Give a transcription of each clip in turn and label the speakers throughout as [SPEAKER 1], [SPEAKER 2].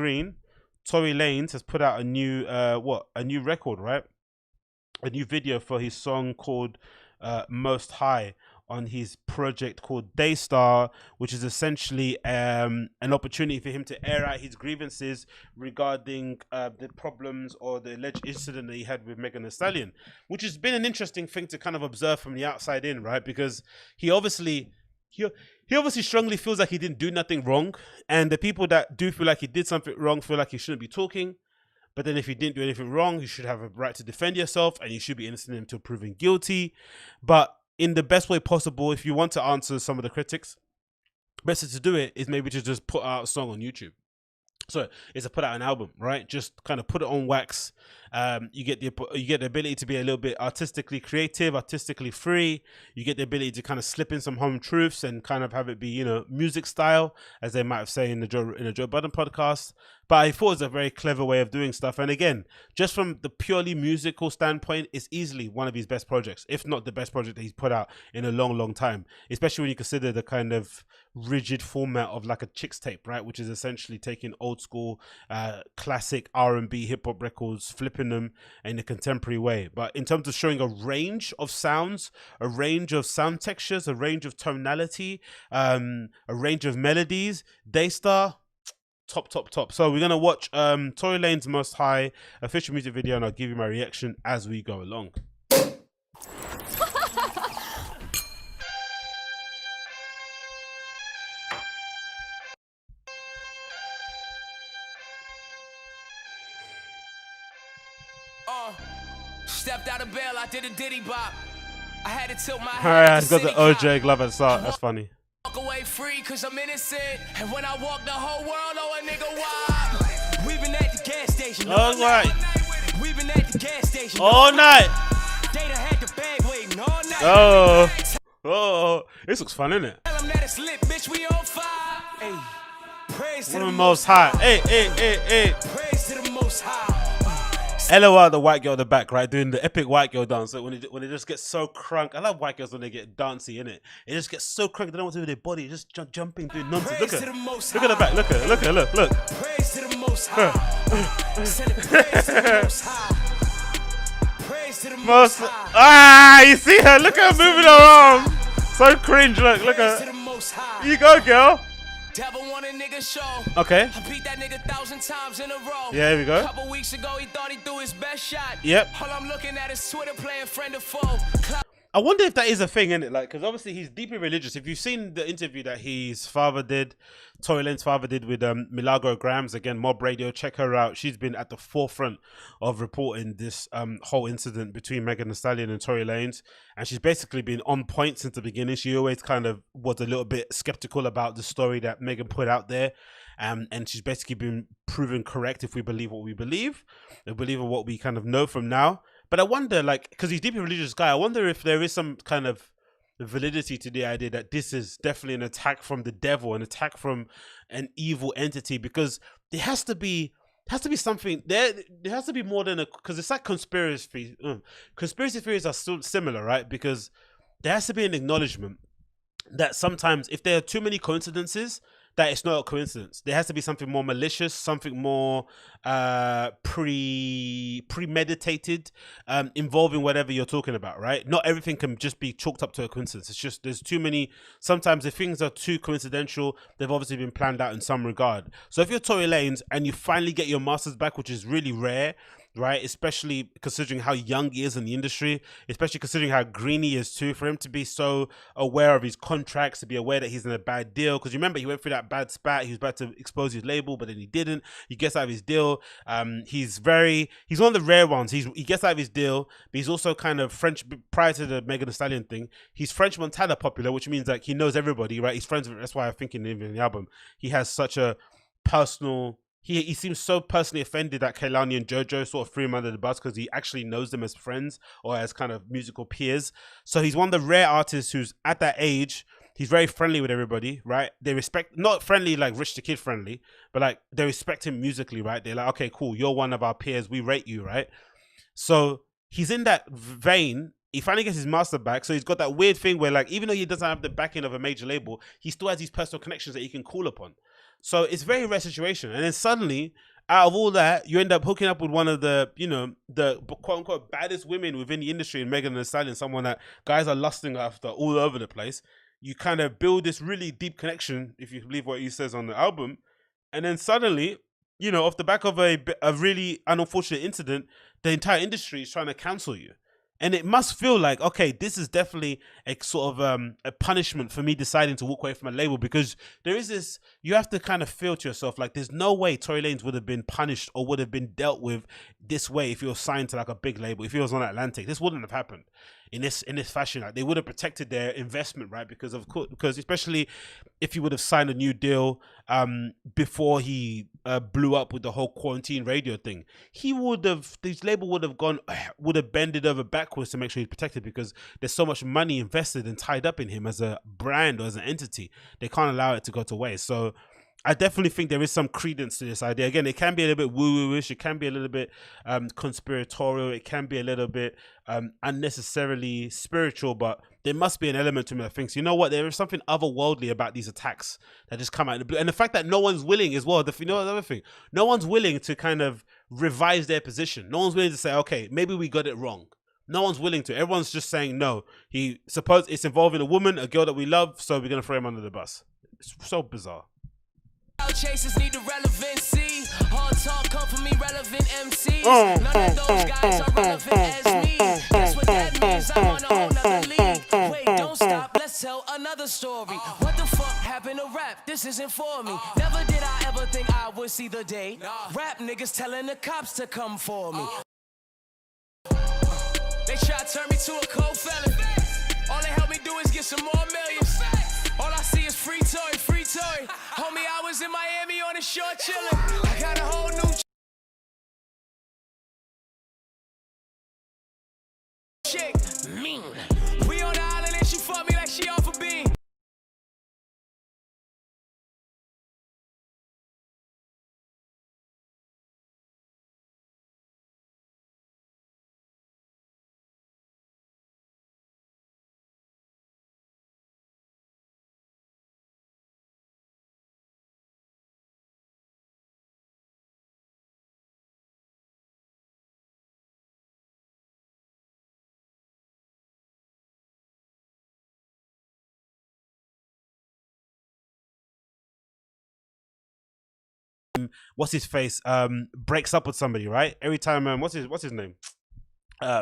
[SPEAKER 1] Green, Tory Lanez has put out a new a new record, right? A new video for his song called Most High on his project called Daystar, which is essentially an opportunity for him to air out his grievances regarding the problems or the alleged incident that he had with Megan Thee Stallion, which has been an interesting thing to kind of observe from the outside in, right? Because he obviously he obviously strongly feels like he didn't do nothing wrong, and the people that do feel like he did something wrong feel like he shouldn't be talking. But then if you didn't do anything wrong, you should have a right to defend yourself and you should be innocent until proven guilty. But in the best way possible, if you want to answer some of the critics, best to do it is maybe to just put out a song on YouTube. So it's to put out an album, right? Just kind of put it on wax. You get the ability to be a little bit artistically creative, artistically free. You get the ability to kind of slip in some home truths and kind of have it be, you know, music style, as they might have said in the Joe Budden podcast. But I thought it was a very clever way of doing stuff. And again, just from the purely musical standpoint, it's easily one of his best projects, if not the best project that he's put out in a long, long time. Especially when you consider the kind of rigid format of like a Chicks tape, right? Which is essentially taking old school, classic R&B hip hop records, flipping them in a contemporary way. But in terms of showing a range of sounds, a range of sound textures, a range of tonality, a range of melodies, Daystar, top. So we're gonna watch Tory Lanez Most High official music video, and I'll give you my reaction as we go along.
[SPEAKER 2] Stepped out of bail, I did a diddy bop. I had to tilt my
[SPEAKER 1] head. It's got the OJ Glove at start. That's funny.
[SPEAKER 2] Walk away free cause I'm innocent. And when I walk the whole world, oh a nigga wild. We've been at the gas station
[SPEAKER 1] all night.
[SPEAKER 2] We've been at the gas station
[SPEAKER 1] all night.
[SPEAKER 2] They done had the bag waiting all night.
[SPEAKER 1] Oh, this looks fun, isn't it?
[SPEAKER 2] Tell them that it's lit, bitch, we on fire. Hey, praise to the
[SPEAKER 1] Most High. Hey.
[SPEAKER 2] Praise to the Most High.
[SPEAKER 1] LOL, the white girl at the back, right, doing the epic white girl dance. Like when it just gets so crunk. I love white girls when they get dancey, innit? It just gets so crunk. They don't know what to do with their body. Just jumping, doing nonsense. Look at the back. Look.
[SPEAKER 2] Praise to the Most High. Praise to the Most High. Praise to the Most High.
[SPEAKER 1] Ah, you see her? Look at her moving her arm. So cringe. Look at her. You go, girl.
[SPEAKER 2] Devil want a nigga show.
[SPEAKER 1] Okay.
[SPEAKER 2] I beat that nigga 1,000 times in a row.
[SPEAKER 1] Yeah, here we go.
[SPEAKER 2] A couple weeks ago, he thought he threw his best shot.
[SPEAKER 1] Yep.
[SPEAKER 2] All I'm looking at is Twitter playing friend or foe.
[SPEAKER 1] I wonder if that is a thing, isn't it? Like, because obviously he's deeply religious. If you've seen the interview that his father did, Tory Lanez's father did with Milagro Grams, again, Mob Radio, check her out. She's been at the forefront of reporting this whole incident between Megan Thee Stallion and Tory Lanez. And she's basically been on point since the beginning. She always kind of was a little bit skeptical about the story that Megan put out there. And she's basically been proven correct if we believe what we believe. We believe in what we kind of know from now. But I wonder, like, because he's a deeply religious guy, I wonder if there is some kind of validity to the idea that this is definitely an attack from the devil, an attack from an evil entity, because there has to be something there. There has to be more than because it's like conspiracy. Conspiracy theories are still similar, right? Because there has to be an acknowledgement that sometimes if there are too many coincidences, that it's not a coincidence. There has to be something more malicious, something more premeditated, involving whatever you're talking about, right? Not everything can just be chalked up to a coincidence. It's just there's too many. Sometimes if things are too coincidental, they've obviously been planned out in some regard. So if you're Tory Lanez and you finally get your masters back, which is really rare, right? Especially considering how young he is in the industry, especially considering how green he is too, for him to be so aware of his contracts, to be aware that he's in a bad deal. Because you remember he went through that bad spat. He was about to expose his label, but then he didn't. He gets out of his deal. He's one of the rare ones. He gets out of his deal, but he's also kind of French. Prior to the Megan Thee Stallion thing, he's French Montana popular, which means like he knows everybody, right? He's friends with. That's why I think in the album he has such a personal. He seems so personally offended that Kehlani and JoJo sort of threw him under the bus because he actually knows them as friends or as kind of musical peers. So he's one of the rare artists who's at that age. He's very friendly with everybody, right? They respect, not friendly like Rich the Kid friendly, but like they respect him musically, right? They're like, okay, cool, you're one of our peers, we rate you, right? So he's in that vein. He finally gets his master back, so he's got that weird thing where like even though he doesn't have the backing of a major label, he still has these personal connections that he can call upon. So it's a very rare situation. And then suddenly, out of all that, you end up hooking up with one of the, the quote unquote baddest women within the industry, and Megan Thee Stallion, someone that guys are lusting after all over the place. You kind of build this really deep connection, if you believe what he says on the album, and then suddenly, off the back of a really unfortunate incident, the entire industry is trying to cancel you. And it must feel like, okay, this is definitely a sort of a punishment for me deciding to walk away from a label, because there is this, you have to kind of feel to yourself like there's no way Tory Lanez would have been punished or would have been dealt with this way if he was signed to like a big label, if he was on Atlantic. This wouldn't have happened in this fashion. Like, they would have protected their investment, right? Because especially if he would have signed a new deal before he blew up with the whole quarantine radio thing, this label would have bended over backwards to make sure he's protected, because there's so much money invested and tied up in him as a brand or as an entity. They can't allow it to go to waste. So I definitely think there is some credence to this idea. Again, it can be a little bit woo-woo-ish. It can be a little bit conspiratorial. It can be a little bit unnecessarily spiritual, but there must be an element to me that thinks, you know what, there is something otherworldly about these attacks that just come out of the blue. And the fact that no one's willing as well, the other thing, no one's willing to kind of revise their position. No one's willing to say, okay, maybe we got it wrong. No one's willing to. Everyone's just saying, no, it's involving a woman, a girl that we love, so we're going to throw him under the bus. It's so bizarre.
[SPEAKER 2] Chasers need the relevancy. Hard talk come from me, relevant MCs. None of those guys are relevant as me. Guess what that means? I'm on a whole nother league. Wait, don't stop, let's tell another story. What the fuck happened to rap? This isn't for me. Never did I ever think I would see the day. Rap niggas telling the cops to come for me. They try to turn me to a cold felon. All they help me do is get some more millions. All I see is free toy, free toy. Homie, I was in Miami on the shore chillin'. I got a whole new chick. Mean. We on the island and she fuck me like she off a beam.
[SPEAKER 1] What's his face breaks up with somebody, right? Every time what's his name,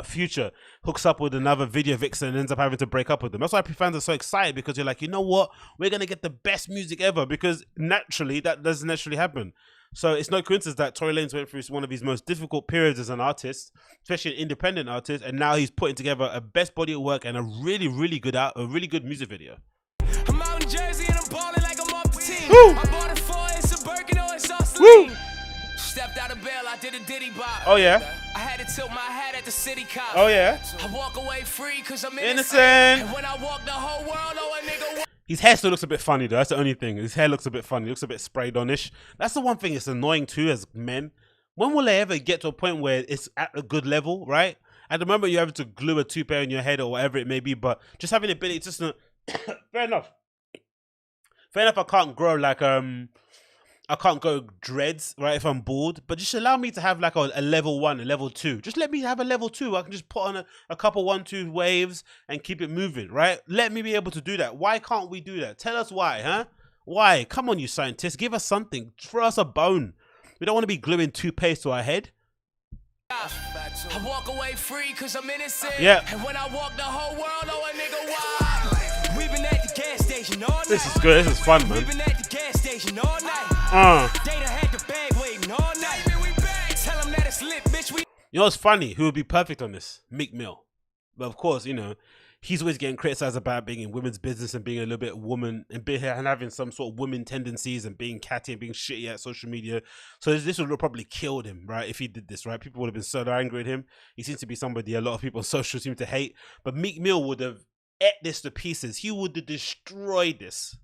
[SPEAKER 1] Future hooks up with another video vixen and ends up having to break up with them. That's why fans are so excited, because you're like, you know what, we're gonna get the best music ever, because naturally that doesn't naturally happen. So it's no coincidence that Tory Lanez went through one of his most difficult periods as an artist, especially an independent artist, and now he's putting together a best body of work and a really good music video.
[SPEAKER 2] I'm out in Jersey and I'm balling like I'm off the team.
[SPEAKER 1] Woo!
[SPEAKER 2] I bought it for it's a Birkin or it's all
[SPEAKER 1] Woo!
[SPEAKER 2] Stepped out of bail, I did a diddy bop.
[SPEAKER 1] Oh yeah.
[SPEAKER 2] I had to tilt my hat at the city cop.
[SPEAKER 1] Oh yeah.
[SPEAKER 2] I walk away free cause I'm
[SPEAKER 1] Innocent.
[SPEAKER 2] And when I walk the whole world, oh a nigga.
[SPEAKER 1] His hair still looks a bit funny though. That's the only thing. His hair looks a bit funny. It looks a bit sprayed on-ish. That's the one thing that's annoying too as men. When will they ever get to a point where it's at a good level, right? At the moment you're having to glue a toupee on your head or whatever it may be, but just having the ability, just fair enough. Fair enough, I can't grow like I can't go dreads, right, if I'm bored, but just allow me to have like a level 1, a level 2. Just let me have a level 2. I can just put on a couple 1-2 waves and keep it moving, right? Let me be able to do that. Why can't we do that? Tell us why, huh? Why? Come on, you scientists. Give us something. Throw us a bone. We don't want to be gluing toothpaste to our head.
[SPEAKER 2] I walk away free cause I'm innocent.
[SPEAKER 1] Yeah.
[SPEAKER 2] And when I walk the whole world, oh a nigga wild. We've been at the gas station all night.
[SPEAKER 1] This is good. This is fun, man.
[SPEAKER 2] We've been at the gas station all night. They done had the bag waiting all night. Tell them that it's lit, bitch.
[SPEAKER 1] You know what's funny? Who would be perfect on this? Meek Mill. But of course, you know, he's always getting criticized about being in women's business and being a little bit woman and having some sort of women tendencies and being catty and being shitty at social media. So this would have probably killed him, right? If he did this, right? People would have been so angry at him. He seems to be somebody a lot of people on social seem to hate. But Meek Mill would have ate this to pieces. He would have destroyed this.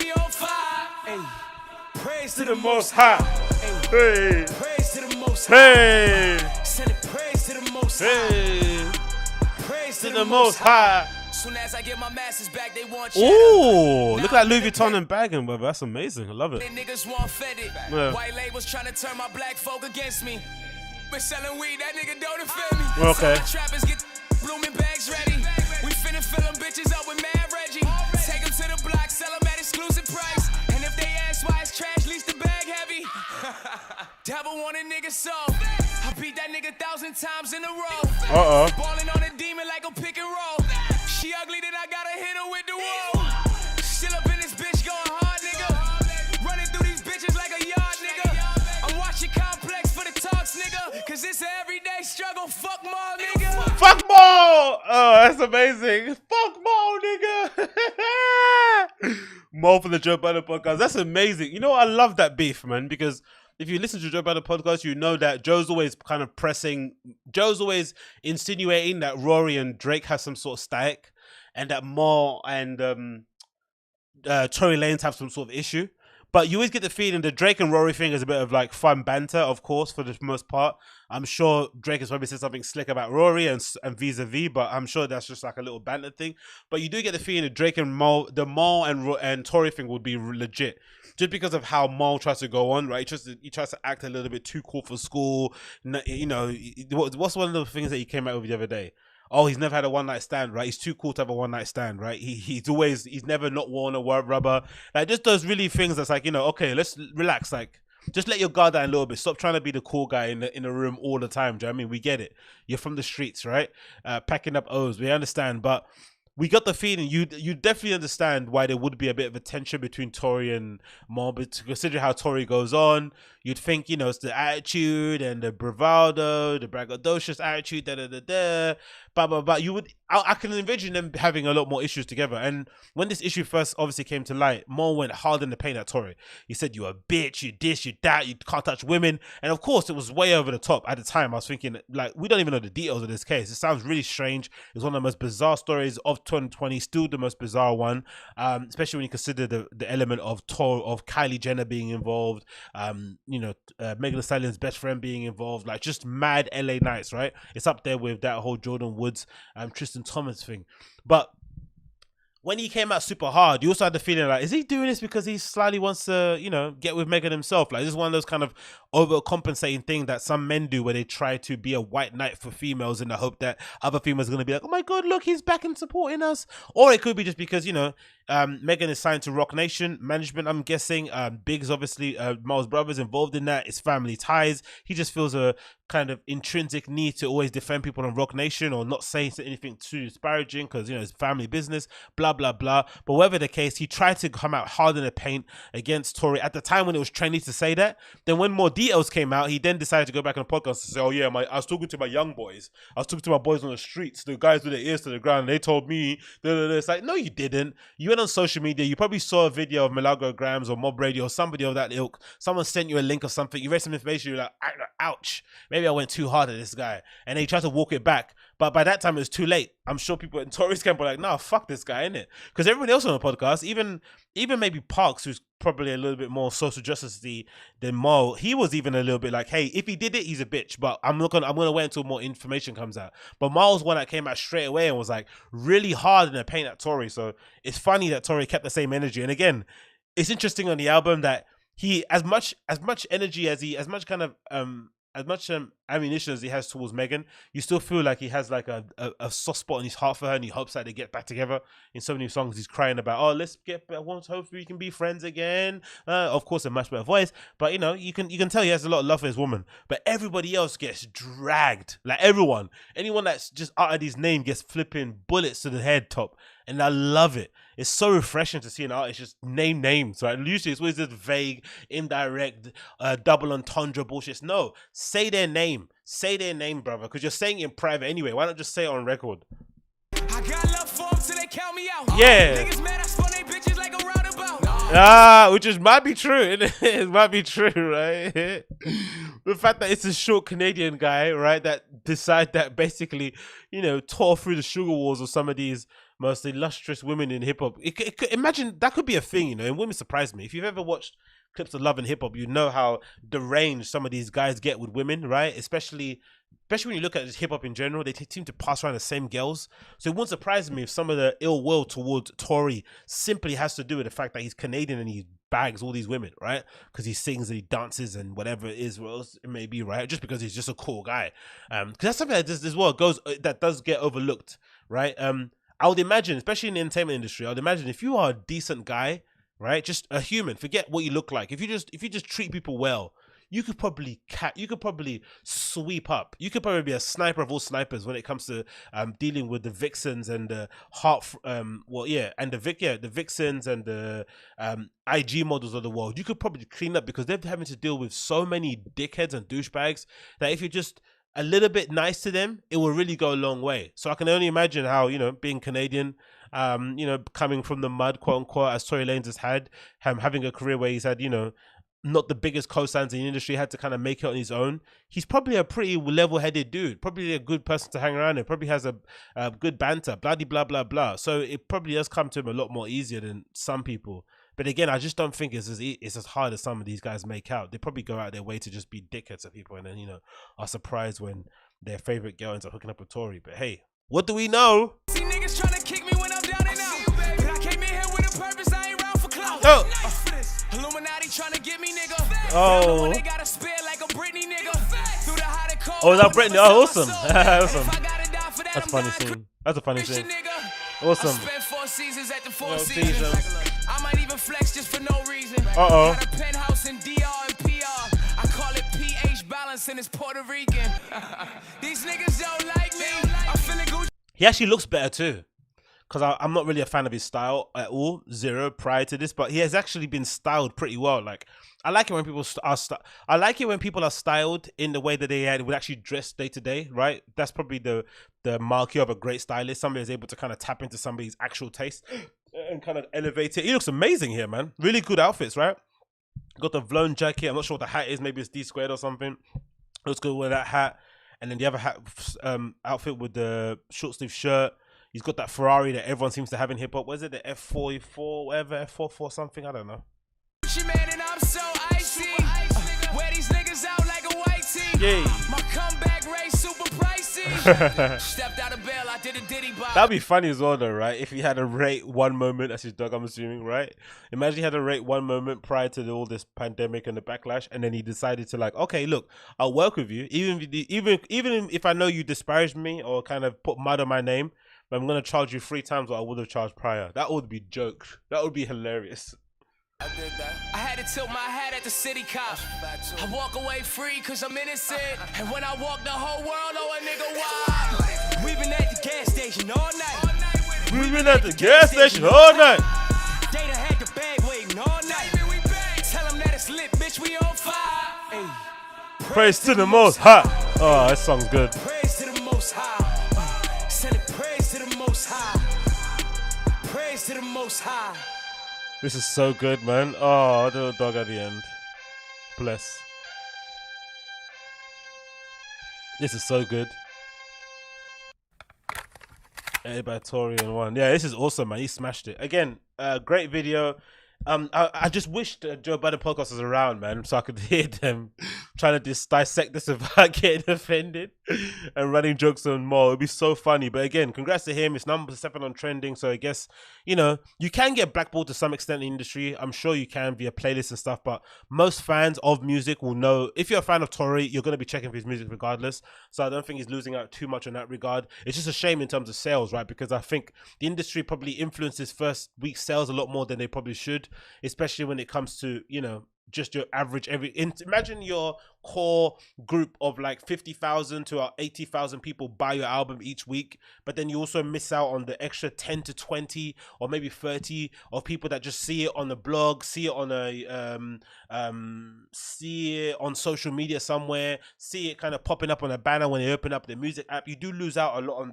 [SPEAKER 2] Hey. Praise
[SPEAKER 1] To the Most High. Hey.
[SPEAKER 2] Praise to the Most High.
[SPEAKER 1] Hey.
[SPEAKER 2] Send it praise to the Most High.
[SPEAKER 1] Hey.
[SPEAKER 2] Praise
[SPEAKER 1] To the Most High.
[SPEAKER 2] Soon as I get my masters back, they want
[SPEAKER 1] Ooh, look at Louis Vuitton and bagging, brother. That's amazing. I love it.
[SPEAKER 2] Niggas want fetid.
[SPEAKER 1] Yeah.
[SPEAKER 2] White labels trying to turn my black folk against me. But selling weed, that nigga don't offend me.
[SPEAKER 1] Okay.
[SPEAKER 2] So my trappers get blooming bags ready. We finna fill them bitches up with Mad Reggie. Take them to the block, sell them at exclusive price. And if they ask why it's trash, least the bag heavy. Devil want a nigga so I beat that nigga 1,000 times in a row. Balling on a demon like a pick and roll. She ugly, then I gotta hit her with the wall. Still up in this bitch going hard, nigga. Running through these bitches like a yard, nigga. I'm watching Complex for the talks, nigga. Cause it's an everyday struggle. Fuck more, nigga.
[SPEAKER 1] Fuck Mo! Oh, that's amazing. Fuck Mo, nigga. Mo for the Joe Budden podcast. That's amazing. You know, I love that beef, man, because if you listen to Joe Budden podcast, you know that Joe's always kind of Joe's always insinuating that Rory and Drake has some sort of static, and that Mo and Tory Lanez have some sort of issue. But you always get the feeling the Drake and Rory thing is a bit of like fun banter, of course, for the most part. I'm sure Drake has probably said something slick about Rory and vis-a-vis, but I'm sure that's just like a little banter thing. But you do get the feeling that Drake and the Mo and Tory thing would be legit. Just because of how Mo tries to go on, right? He tries to act a little bit too cool for school. You know, what's one of the things that he came out with the other day? Oh, he's never had a one-night stand, right? He's too cool to have a one-night stand, right? He's never not worn a rubber. Like, just those really things that's like, you know, okay, let's relax. Like, just let your guard down a little bit. Stop trying to be the cool guy in the room all the time. Do you know what I mean? We get it. You're from the streets, right? Packing up O's. We understand, but we got the feeling you definitely understand why there would be a bit of a tension between Tory and Mo, but to consider how Tory goes on, you'd think, you know, it's the attitude and the bravado, the braggadocious attitude, but I can envision them having a lot more issues together. And when this issue first obviously came to light, Mo went hard in the paint at Tory. He said, "You a bitch, you this, you that, you can't touch women." And of course, it was way over the top. At the time, I was thinking, like, we don't even know the details of this case. It sounds really strange. It's one of the most bizarre stories of 2020, still the most bizarre one, especially when you consider the element of Kylie Jenner being involved, you know, Megan Thee Stallion's best friend being involved, like just mad LA nights, right? It's up there with that whole Jordan Woods, Tristan Thomas thing. But when he came out super hard, you also had the feeling like, is he doing this because he slightly wants to, you know, get with Megan himself? Like, this is one of those kind of overcompensating things that some men do where they try to be a white knight for females in the hope that other females are going to be like, oh my God, look, he's back and supporting us. Or it could be just because, you know, Megan is signed to Rock Nation management, I'm guessing. Biggs, obviously, Miles Brothers involved in that. It's family ties. He just feels a kind of intrinsic need to always defend people on Rock Nation or not say anything too disparaging because, you know, it's family business, blah, blah, blah. But whatever the case, he tried to come out hard in the paint against Tory at the time when it was trendy to say that. Then when more details came out, he then decided to go back on the podcast and say, oh yeah, I was talking to my young boys. I was talking to my boys on the streets, the guys with their ears to the ground, and they told me, it's like, no, you didn't. You went on social media, you probably saw a video of Milagro Grams or Mob Radio or somebody of that ilk. Someone sent you a link or something, you read some information, you're like, ouch, maybe I went too hard at this guy. And then he tried to walk it back. But by that time, it was too late. I'm sure people in Tory's camp were like, nah, fuck this guy, innit? Because everybody else on the podcast, even maybe Parks, who's probably a little bit more social justice-y than Mo, he was even a little bit like, hey, if he did it, he's a bitch. But I'm gonna wait until more information comes out. But Miles one that came out straight away and was like really hard in the paint at Tory. So it's funny that Tory kept the same energy. And again, it's interesting on the album that he, as much energy as much ammunition as he has towards Megan, you still feel like he has like a soft spot in his heart for her, and he hopes that they get back together. In so many songs, he's crying about, oh, let's get back once, hopefully we can be friends again. Of course, a much better voice, but you know, you can tell he has a lot of love for his woman. But everybody else gets dragged, like anyone that's just uttered his name gets flipping bullets to the head top, and I love it. It's so refreshing to see an artist just name names, right? Usually it's always just vague, indirect, double entendre bullshit. No, say their name. Say their name, brother, because you're saying it in private anyway. Why not just say it on record?
[SPEAKER 2] I got love for them till they count me out.
[SPEAKER 1] Yeah.
[SPEAKER 2] Niggas mad I spun they bitches like a roundabout.
[SPEAKER 1] Which might be true. It might be true, right? The fact that it's a short Canadian guy, right, that decide that basically, you know, tore through the sugar walls of some of these most illustrious women in hip hop. Imagine that could be a thing, you know, and women surprise me. If you've ever watched
[SPEAKER 3] clips of Love and Hip Hop, you know how deranged some of these guys get with women, right? Especially when you look at hip hop in general, they seem to pass around the same girls. So it won't surprise me if some of the ill will towards Tory simply has to do with the fact that he's Canadian and he bags all these women, right? Because he sings and he dances and whatever it is, what else it may be, right? Just because he's just a cool guy. Because that's something that this well goes that does get overlooked, right? I would imagine, especially in the entertainment industry, I would imagine if you are a decent guy, right, just a human, forget what you look like. If you just treat people well, you could probably sweep up. You could probably be a sniper of all snipers when it comes to dealing with the vixens and the the vixens and the IG models of the world. You could probably clean up because they're having to deal with so many dickheads and douchebags that if you're just a little bit nice to them, it will really go a long way. So I can only imagine how, you know, being Canadian, you know, coming from the mud, quote unquote, as Tory Lanez has had, having a career where he's had, you know, not the biggest cosigns in the industry, had to kind of make it on his own. He's probably a pretty level-headed dude, probably a good person to hang around with, probably has a good banter, blah, blah, blah, blah. So it probably does come to him a lot more easier than some people. But again, I just don't think it's as hard as some of these guys make out. They probably go out their way to just be dickheads to people and then, you know, are surprised when their favorite girl ends up hooking up with Tory. But hey, what do we know?
[SPEAKER 2] See niggas trying to kick me when I'm down and out. But I came in here with a purpose, I ain't round for clout. Illuminati trying to get me, nigga.
[SPEAKER 3] Oh.
[SPEAKER 2] They got a spear like a Britney, nigga. Through the hot and cold.
[SPEAKER 3] Oh, is that Britney? Oh, awesome. Awesome.
[SPEAKER 2] If I gotta die for that,
[SPEAKER 3] That's a funny scene. That's a funny scene.
[SPEAKER 2] I
[SPEAKER 3] Awesome.
[SPEAKER 2] spent 4 seasons at the Four
[SPEAKER 3] Seasons.
[SPEAKER 2] Seasons. I might even flex just for no reason.
[SPEAKER 3] Uh-oh.
[SPEAKER 2] Got a penthouse in DR and PR. I call it pH balance and it's Puerto Rican. These niggas don't like me. I'm feeling Gucci.
[SPEAKER 3] He actually looks better too. Because I'm not really a fan of his style at all, zero prior to this, but he has actually been styled pretty well. Like, I like it when people I like it when people are styled in the way that they would actually dress day to day, right? That's probably the marker of a great stylist. Somebody is able to kind of tap into somebody's actual taste and kind of elevate it. He looks amazing here, man. Really good outfits, right? Got the blown jacket. I'm not sure what the hat is. Maybe it's D squared or something. Looks good with that hat. And then the other hat outfit with the short sleeve shirt. He's got that Ferrari that everyone seems to have in hip hop. What is it? The F44, whatever, F44 something. I don't know.
[SPEAKER 2] Man, and I'm so icy. Wear these niggas out like a white tee.
[SPEAKER 3] Yay.
[SPEAKER 2] My comeback rate super pricey. Stepped out of bail, I did a diddy bop.
[SPEAKER 3] That'd be funny as well, though, right? If he had to rate one moment, that's his dog, I'm assuming, right? Imagine he had to rate one moment prior to all this pandemic and the backlash, and then he decided to like, okay, look, I'll work with you, even if I know you disparaged me or kind of put mud on my name, but I'm gonna charge you 3 times what I would have charged prior. That would be jokes. That would be hilarious.
[SPEAKER 2] I did that. I had to tilt my hat at the city cop. I walk away free cause I'm innocent. And when I walk the whole world, oh a nigga wild. We've been at the gas station all night.
[SPEAKER 3] We've been at the gas station all night.
[SPEAKER 2] They done had the bag waiting all night. Tell them that it's lit, bitch, we on fire. Ay.
[SPEAKER 3] Praise to the Most High. Oh, that song's good.
[SPEAKER 2] Praise to the Most High. Send it praise to the Most High. Praise to the Most High.
[SPEAKER 3] This is so good, man. Oh, the dog at the end. Bless. This is so good. Edited by Tory and one. Yeah, this is awesome, man. He smashed it. Again, great video. I just wished Joe Budden podcast was around, man, so I could hear them trying to dissect this without getting offended and running jokes on more. It'd be so funny. But again, congrats to him. His number 7 on trending. So I guess, you know, you can get blackballed to some extent in the industry. I'm sure you can via playlists and stuff. But most fans of music will know, if you're a fan of Tory, you're going to be checking for his music regardless. So I don't think he's losing out too much on that regard. It's just a shame in terms of sales, right? Because I think the industry probably influences first week sales a lot more than they probably should, especially when it comes to, you know, just your average imagine your core group of like 50,000 to 80,000 people buy your album each week, but then you also miss out on the extra 10 to 20 or maybe 30 of people that just see it on the blog, see it on see it on social media somewhere, see it kind of popping up on a banner when they open up the music app. You do lose out a lot on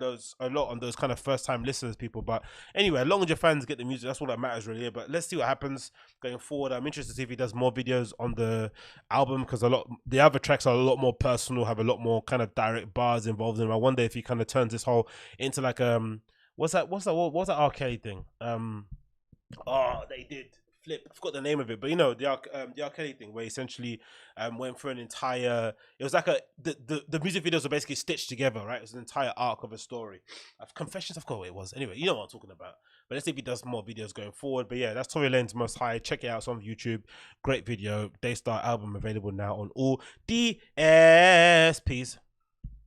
[SPEAKER 3] those kind of first time listeners, people. But anyway, as long as your fans get the music, that's all that matters really. But let's see what happens going forward. I'm interested to see if he does more videos on the album, because the other tracks are a lot more personal, have a lot more kind of direct bars involved in them. I wonder if he kind of turns this whole into like what's that R. Kelly thing? Oh, they did flip. I forgot the name of it, but you know the R. Kelly thing, where he essentially went through an entire. It was like the music videos were basically stitched together, right? It was an entire arc of a story. Confessions, I forgot what it was. Anyway, you know what I'm talking about. But let's see if he does more videos going forward. But yeah, that's Tory Lanez Most High. Check it out. It's on YouTube. Great video. Daystar album available now on all DSPs.